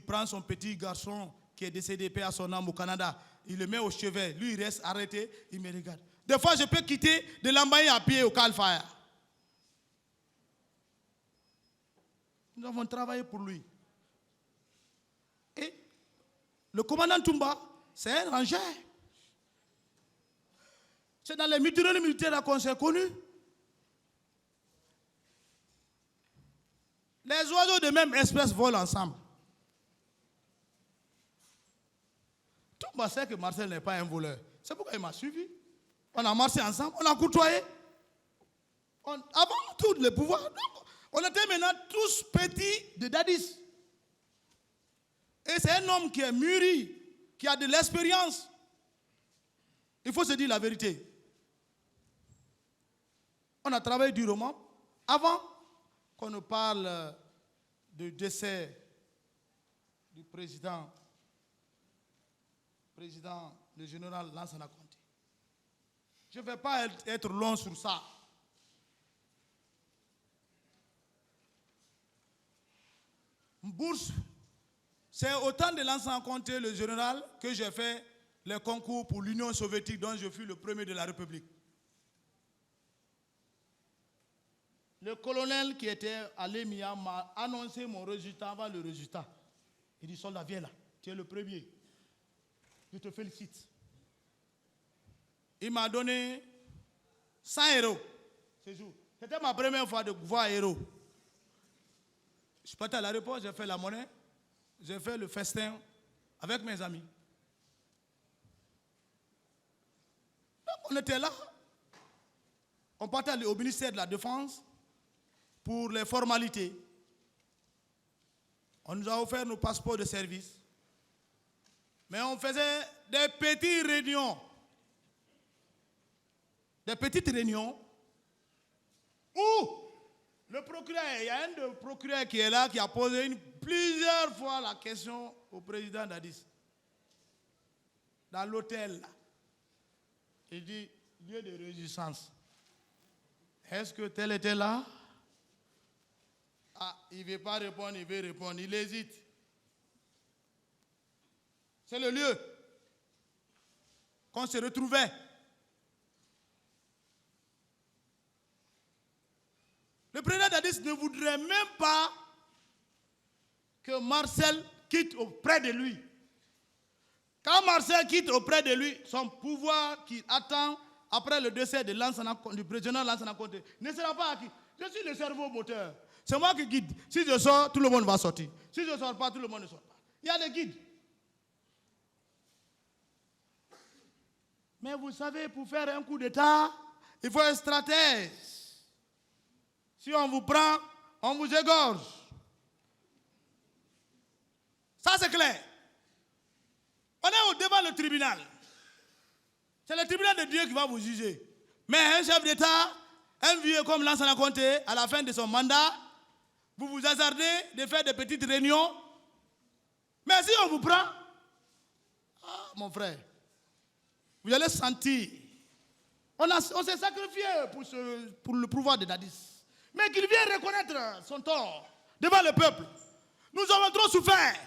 prend son petit garçon qui est décédé, paix à son âme au Canada, il le met au chevet, lui il reste arrêté, il me regarde. Des fois, je peux quitter de l'Ambaye à pied au Calfire. Nous avons travaillé pour lui. Et le commandant Toumba, c'est un rangeur. C'est dans les mutineries militaires qu'on s'est connus. Les oiseaux de même espèce volent ensemble. Toumba sait que Marcel n'est pas un voleur. C'est pourquoi il m'a suivi. On a marché ensemble, on a côtoyé. Avant tout le pouvoir, donc, on était maintenant tous petits de Dadis. Et c'est un homme qui est mûri, qui a de l'expérience. Il faut se dire la vérité. On a travaillé durement. Avant qu'on nous parle du décès du président, le général Lansana Conté. Je ne vais pas être long sur ça. Bourse, c'est au temps de Lansana Conté, le général, que j'ai fait le concours pour l'Union soviétique dont je fus le premier de la République. Le colonel qui était à l'EMIA m'a annoncé mon résultat avant le résultat. Il dit, soldat, viens là, tu es le premier. Je te félicite. Il m'a donné 100 euros ce jour. C'était ma première fois de voir héros. Je suis parti à l'aéroport, j'ai fait la monnaie, j'ai fait le festin avec mes amis. Donc on était là. On partait au ministère de la Défense pour les formalités. On nous a offert nos passeports de service. Mais on faisait des petites réunions. Des petites réunions où le procureur, il y a un de procureurs qui est là, qui a posé plusieurs fois la question au président Dadis. Dans l'hôtel, là. Il dit, lieu de résistance. Est-ce que tel était là? Ah, il ne veut pas répondre, il veut répondre, il hésite. C'est le lieu qu'on se retrouvait. Le président Dadis ne voudrait même pas que Marcel quitte auprès de lui. Quand Marcel quitte auprès de lui, son pouvoir qui attend après le décès de du président Lansana Conté ne sera pas acquis. Je suis le cerveau moteur. C'est moi qui guide. Si je sors, tout le monde va sortir. Si je ne sors pas, tout le monde ne sort pas. Il y a des guides. Mais vous savez, pour faire un coup d'État, il faut être stratège. Si on vous prend, on vous égorge. Ça, c'est clair. On est devant le tribunal. C'est le tribunal de Dieu qui va vous juger. Mais un chef d'État, un vieux comme Lansana Conté, à la fin de son mandat, vous vous hasardez de faire des petites réunions. Mais si on vous prend, ah, mon frère, vous allez sentir. On s'est sacrifié pour le pouvoir de Dadis. Mais qu'il vienne reconnaître son tort devant le peuple. Nous avons trop souffert.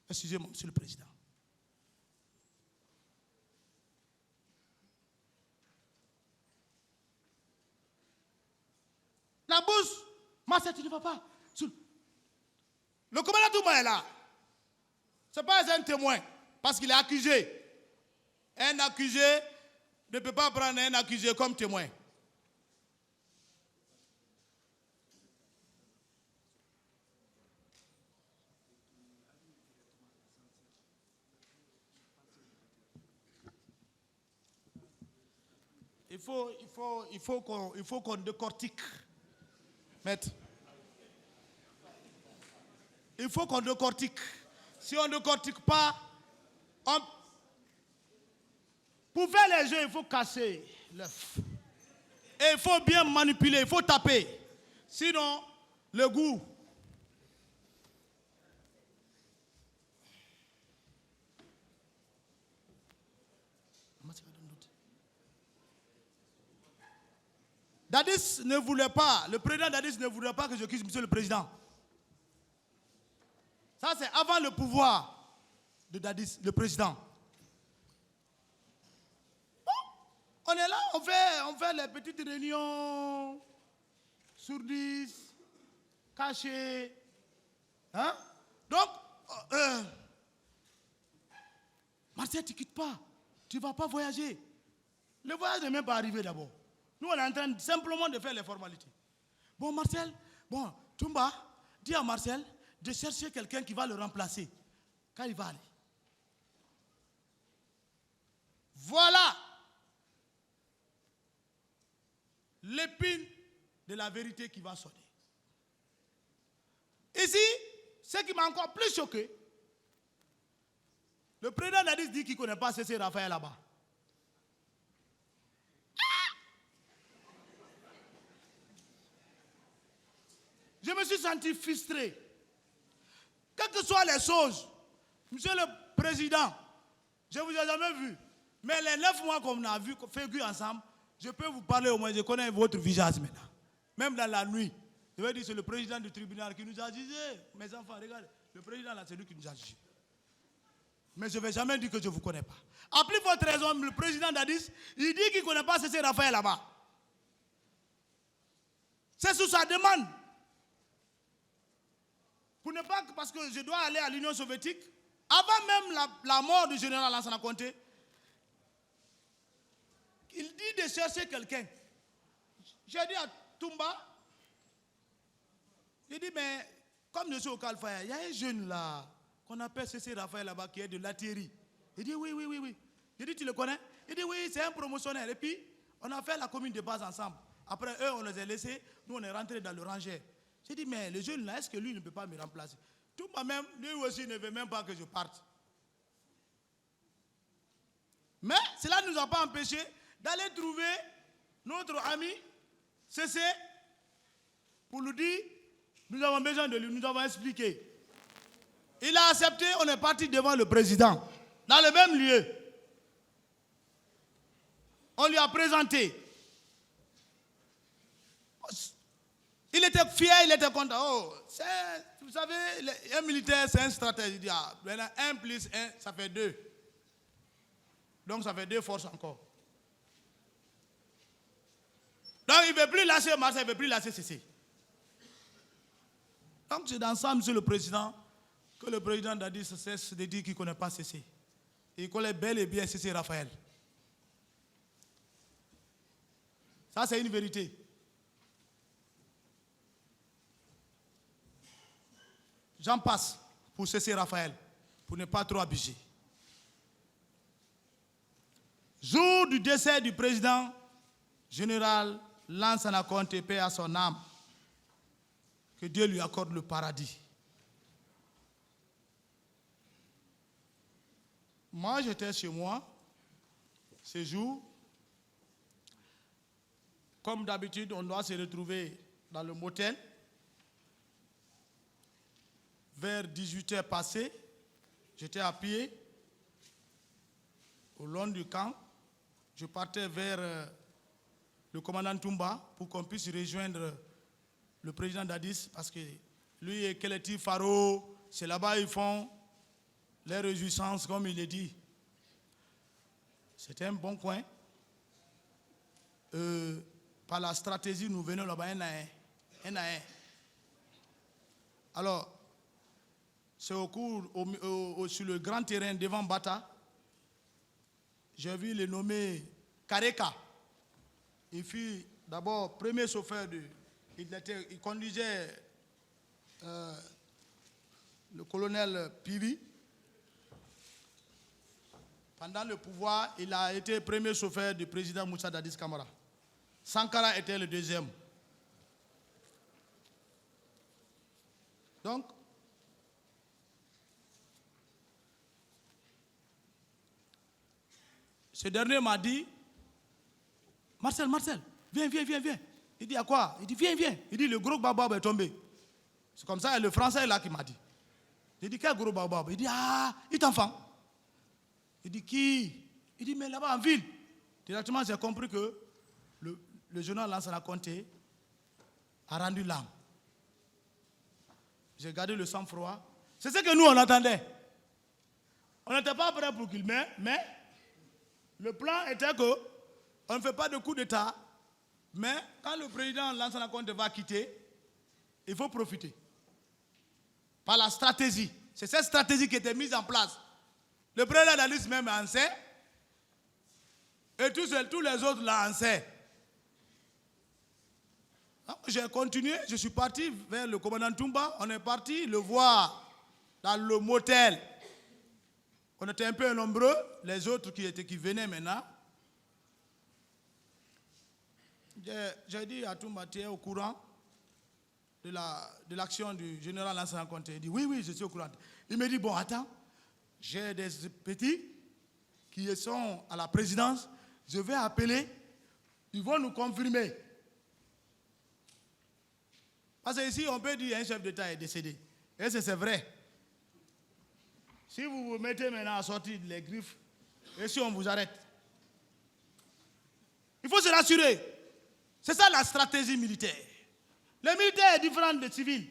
Excusez-moi, monsieur le président. La bourse, Marcel, tu ne vas pas. Le commandant Toumba est là. Ce n'est pas un témoin, parce qu'il est accusé. Un accusé ne peut pas prendre un accusé comme témoin. Il faut qu'on décortique. Maître. Il faut qu'on décortique. Si on ne décortique pas, pour faire les jeux, il faut casser l'œuf. Et il faut bien manipuler, il faut taper. Sinon, le goût. Dadis ne voulait pas, le président Dadis ne voulait pas que je quitte monsieur le président. Ça, c'est avant le pouvoir de Dadis, le président. Bon, on est là, on fait les petites réunions sourdes, cachées. Hein? Donc, Marcel, tu ne quittes pas. Tu ne vas pas voyager. Le voyage n'est même pas arrivé d'abord. Nous, on est en train simplement de faire les formalités. Bon, Marcel, bon, Toumba, dis à Marcel de chercher quelqu'un qui va le remplacer quand il va aller. Voilà l'épine de la vérité qui va sonner. Ici, ce qui m'a encore plus choqué, le président Dadis dit qu'il ne connaît pas CC Raphaël là-bas. Je me suis senti frustré. Quelles que soient les choses, monsieur le président, je ne vous ai jamais vu. Mais les 9 mois qu'on a vu, qu'on fait ensemble, je peux vous parler au moins, je connais votre visage maintenant. Même dans la nuit. Je vais dire, c'est le président du tribunal qui nous a jugé. Mes enfants, regardez, le président là, c'est lui qui nous a jugé. Mais je ne vais jamais dire que je ne vous connais pas. À plus forte raison, le président Dadis, il dit qu'il ne connaît pas CC Raphaël là-bas. C'est sous sa demande. Pour ne pas, parce que je dois aller à l'Union soviétique, avant même la mort du général Lansana Conté, il dit de chercher quelqu'un. J'ai dit à Toumba, il dit, mais comme je suis au Calfaya, il y a un jeune là, qu'on appelle CC Raphaël là-bas, qui est de Latieri. Il dit, oui. J'ai dit, tu le connais? Il dit, oui, c'est un promotionnaire. Et puis, on a fait la commune de base ensemble. Après, eux, on les a laissés, nous, on est rentrés dans le rangé. J'ai dit, mais le jeune là, est-ce que lui ne peut pas me remplacer? Tout moi-même, lui aussi ne veut même pas que je parte. Mais cela ne nous a pas empêchés d'aller trouver notre ami CC pour lui dire, nous avons besoin de lui, nous avons expliqué. Il a accepté, on est parti devant le président, dans le même lieu. On lui a présenté. Il était fier, il était content. Oh, vous savez, un militaire, c'est un stratège. Il dit, ah, 1 plus 1, ça fait 2. Donc, ça fait 2 forces encore. Donc, il ne veut plus lâcher Marseille, il ne veut plus lâcher CC. Donc, c'est dans ça, monsieur le président, que le président Dadis cesse de dire qu'il ne connaît pas CC. Il connaît bel et bien CC Raphaël. Ça, c'est une vérité. J'en passe pour CC Raphaël, pour ne pas trop abuser. Jour du décès du président général Lansana Conté, paix à son âme, que Dieu lui accorde le paradis. Moi, j'étais chez moi, ce jour. Comme d'habitude, on doit se retrouver dans le motel. Vers 18h passées, j'étais à pied, au long du camp. Je partais vers le commandant Toumba pour qu'on puisse rejoindre le président Dadis, parce que lui et Keleti Faro, c'est là-bas ils font les réjouissances, comme il est dit. C'était un bon coin. Par la stratégie, nous venons là-bas un à un. Alors, c'est au cours, sur le grand terrain devant Bata, j'ai vu le nommé Kareka. Il fut d'abord premier chauffeur il conduisait le colonel Pivi. Pendant le pouvoir, il a été premier chauffeur du président Moussa Dadis Camara. Sankara était le deuxième. Donc, ce dernier m'a dit, Marcel, viens. Il dit, à quoi? Il dit, viens. Il dit, le gros baobab est tombé. C'est comme ça, le français est là qui m'a dit. J'ai dit, quel gros baobab? Il dit, ah, il est enfant. Il dit, qui? Il dit, mais là-bas en ville. Directement, j'ai compris que le journal Lansana Conté a rendu l'âme. J'ai gardé le sang-froid. C'est ce que nous, on attendait. On n'était pas prêt pour qu'il meure, mais le plan était que on ne fait pas de coup d'État, mais quand le président Lansana Conté va quitter, il faut profiter. Par la stratégie. C'est cette stratégie qui était mise en place. Le président Dadis même en sait, et tous les autres là en sait. J'ai continué, je suis parti vers le commandant Toumba, on est parti le voir dans le motel. On était un peu nombreux, les autres qui venaient maintenant. J'ai dit à Toumba, tu es au courant de l'action du général Lansana Conté. Il dit, oui, je suis au courant. Il me dit, bon, attends, j'ai des petits qui sont à la présidence, je vais appeler, ils vont nous confirmer. Parce qu'ici, on peut dire qu'un chef d'État est décédé. Et c'est vrai. Si vous vous mettez maintenant à sortir les griffes, et si on vous arrête, il faut se rassurer. C'est ça la stratégie militaire. Le militaire est différent des civils.